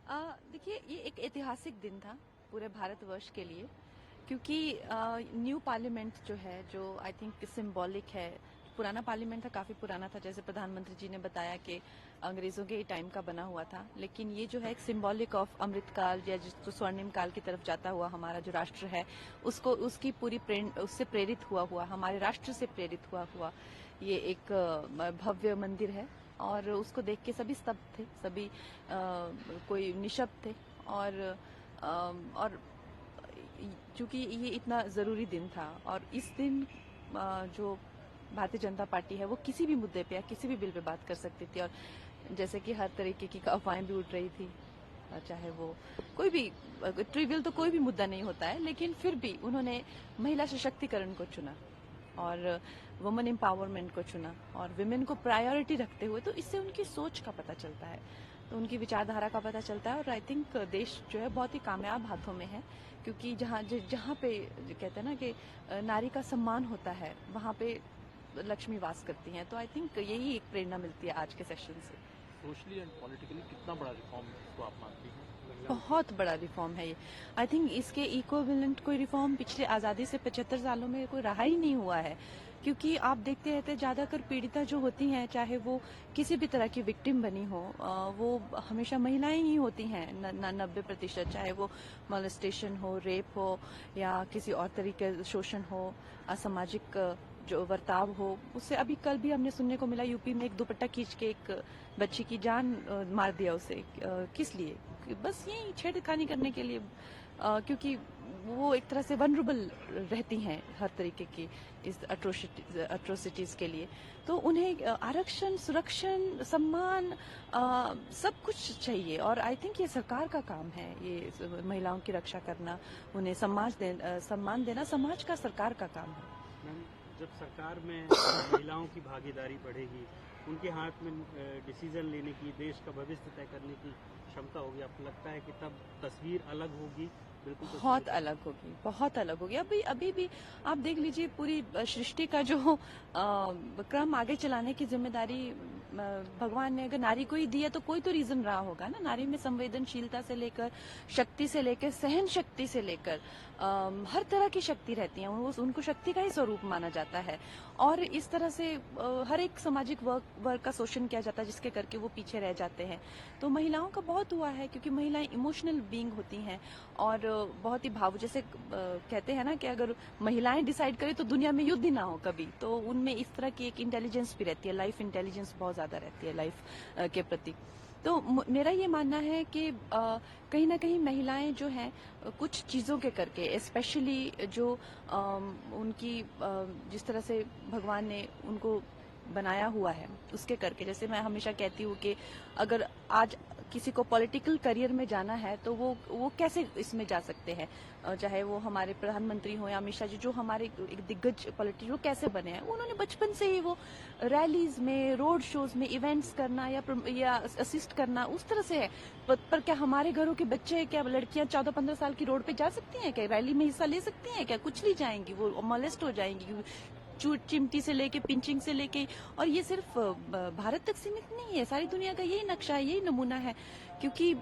देखिए, ये एक ऐतिहासिक दिन था पूरे भारतवर्ष के लिए, क्योंकि न्यू पार्लियामेंट जो है, जो आई थिंक सिंबॉलिक है। पुराना पार्लियामेंट था, काफी पुराना था, जैसे प्रधानमंत्री जी ने बताया कि अंग्रेजों के टाइम का बना हुआ था। लेकिन ये जो है एक सिंबॉलिक ऑफ अमृतकाल या जिसको स्वर्णिम काल की तरफ जाता हुआ हमारा जो राष्ट्र है, उसको उसकी पूरी उससे प्रेरित हुआ हमारे राष्ट्र से प्रेरित हुआ ये एक भव्य मंदिर है। और उसको देख के सभी स्तब्ध थे, सभी कोई निशब्द थे। और और चूंकि ये इतना जरूरी दिन था, और इस दिन जो भारतीय जनता पार्टी है वो किसी भी मुद्दे पे या किसी भी बिल पे बात कर सकती थी। और जैसे कि हर तरीके की अफवाहें भी उठ रही थी, चाहे वो कोई भी ट्रिवियल तो कोई भी मुद्दा नहीं होता है, लेकिन फिर भी उन्होंने महिला सशक्तिकरण को चुना और वुमेन एम्पावरमेंट को चुना और विमेन को प्रायोरिटी रखते हुए। तो इससे उनकी सोच का पता चलता है, तो उनकी विचारधारा का पता चलता है। और आई थिंक देश जो है बहुत ही कामयाब हाथों में है, क्योंकि जहाँ पे कहते हैं ना कि नारी का सम्मान होता है, वहाँ पे लक्ष्मी वास करती हैं। तो आई थिंक यही एक प्रेरणा मिलती है आज के सेशन से। सोशली एंड पॉलिटिकली कितना बड़ा रिफॉर्म इसको आप मानती हैं? बहुत बड़ा रिफॉर्म है ये। आई थिंक इसके इक्विवेलेंट कोई रिफॉर्म पिछले आजादी से 75 सालों में कोई रहा ही नहीं हुआ है। क्योंकि आप देखते रहते, ज्यादातर पीड़िता जो होती हैं, चाहे वो किसी भी तरह की विक्टिम बनी हो, वो हमेशा महिलाएं ही होती हैं, 90%। चाहे वो मोलेस्टेशन हो, रेप हो, या किसी और तरीके शोषण हो, असामाजिक जो बर्ताव हो। उससे अभी कल भी हमने सुनने को मिला, यूपी में एक दुपट्टा खींच के एक बच्ची की जान मार दिया उसे। किस लिए? बस यही छेड़खानी करने के लिए, क्योंकि वो एक तरह से वनरेबल रहती हैं हर तरीके की इस अट्रोसिटीज के लिए। तो उन्हें आरक्षण, सुरक्षण, सम्मान, सब कुछ चाहिए। और आई थिंक ये सरकार का काम है, ये महिलाओं की रक्षा करना, उन्हें सम्मान देना समाज का, सरकार का काम है। मैम, जब सरकार में महिलाओं की भागीदारी बढ़ेगी, उनके हाथ में डिसीजन लेने की, देश का भविष्य तय करने की क्षमता होगी, आपको लगता है कि तब तस्वीर अलग होगी? बिल्कुल बहुत अलग होगी, बहुत अलग होगी। अभी भी आप देख लीजिए, पूरी सृष्टि का जो क्रम आगे चलाने की जिम्मेदारी भगवान ने अगर नारी को ही दी है, तो कोई तो रीजन रहा होगा ना। नारी में संवेदनशीलता से लेकर, शक्ति से लेकर, सहन शक्ति से लेकर हर तरह की शक्ति रहती है। उनको शक्ति का ही स्वरूप माना जाता है। और इस तरह से हर एक सामाजिक वर्ग का शोषण किया जाता है, जिसके करके वो पीछे रह जाते हैं। तो महिलाओं का बहुत हुआ है, क्योंकि महिलाएं इमोशनल बीइंग होती हैं और बहुत ही जैसे कहते हैं ना कि अगर महिलाएं डिसाइड करें तो दुनिया में युद्ध ही ना हो कभी। तो उनमें इस तरह की एक इंटेलिजेंस भी रहती है, लाइफ इंटेलिजेंस बहुत ज्यादा रहती है लाइफ के प्रति। तो मेरा ये मानना है कि कहीं ना कहीं महिलाएं जो हैं, कुछ चीजों के करके, स्पेशली जो उनकी जिस तरह से भगवान ने उनको बनाया हुआ है उसके करके, जैसे मैं हमेशा कहती हूँ कि अगर आज किसी को पॉलिटिकल करियर में जाना है तो वो कैसे इसमें जा सकते हैं, चाहे वो हमारे प्रधानमंत्री हो या अमित शाह जी, जो हमारे एक दिग्गज पॉलिटिशियन, वो कैसे बने हैं। उन्होंने बचपन से ही वो रैलीज में, रोड शोज में इवेंट्स करना या असिस्ट करना, उस तरह से है। पर क्या हमारे घरों के बच्चे, क्या लड़कियां 14-15 साल की रोड पे जा सकती हैं? क्या रैली में हिस्सा ले सकती हैं? क्या कुछ नहीं जाएंगी, वो मोलेस्ट हो जाएंगी, चिमटी से लेके, पिंचिंग से लेके। और ये सिर्फ भारत तक सीमित नहीं है, सारी दुनिया का यही नक्शा है, यही नमूना है। क्योंकि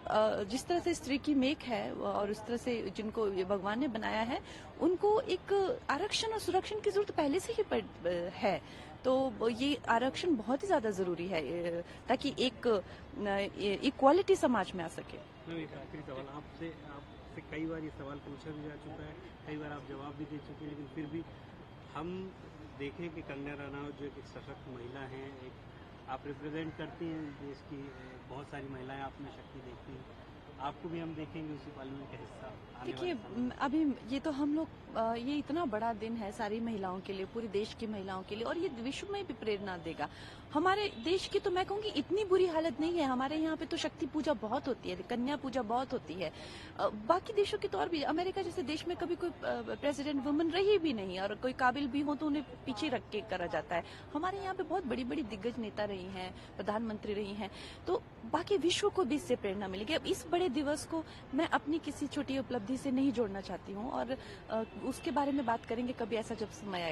जिस तरह से स्त्री की मेक है और उस तरह से जिनको ये भगवान ने बनाया है, उनको एक आरक्षण और सुरक्षण की जरूरत पहले से ही है। तो ये आरक्षण बहुत ही ज्यादा जरूरी है, ताकि एक इक्वालिटी समाज में आ सके। मैम, एक आखिरी सवाल आपसे कई बार ये सवाल पूछा भी जा चुका है, कई बार आप जवाब भी दे चुके हैं, लेकिन फिर भी हम देखें कि कंगना रनौत जो एक सशक्त महिला हैं, एक आप रिप्रेजेंट करती हैं देश की, बहुत सारी महिलाएं आप में शक्ति देखती हैं, आपको भी हम देखेंगे उसी पार्लियामेंट का हिस्सा। देखिए, अभी ये तो हम लोग, ये इतना बड़ा दिन है सारी महिलाओं के लिए, पूरे देश की महिलाओं के लिए, और ये विश्व में भी प्रेरणा देगा। हमारे देश की तो मैं कहूँगी इतनी बुरी हालत नहीं है। हमारे यहाँ पे तो शक्ति पूजा बहुत होती है, कन्या पूजा बहुत होती है। बाकी देशों की तो और भी, अमेरिका जैसे देश में कभी कोई प्रेसिडेंट वुमन रही भी नहीं, और कोई काबिल भी हो तो उन्हें पीछे रख के करा जाता है। हमारे यहाँ पे बहुत बड़ी बड़ी दिग्गज नेता रही हैं, प्रधानमंत्री रही हैं। तो बाकी विश्व को भी इससे प्रेरणा मिलेगी। अब इस बड़े दिवस को मैं अपनी किसी छोटी उपलब्धि से नहीं जोड़ना चाहती हूँ, और उसके बारे में बात करेंगे कभी, ऐसा जब समय आएगा।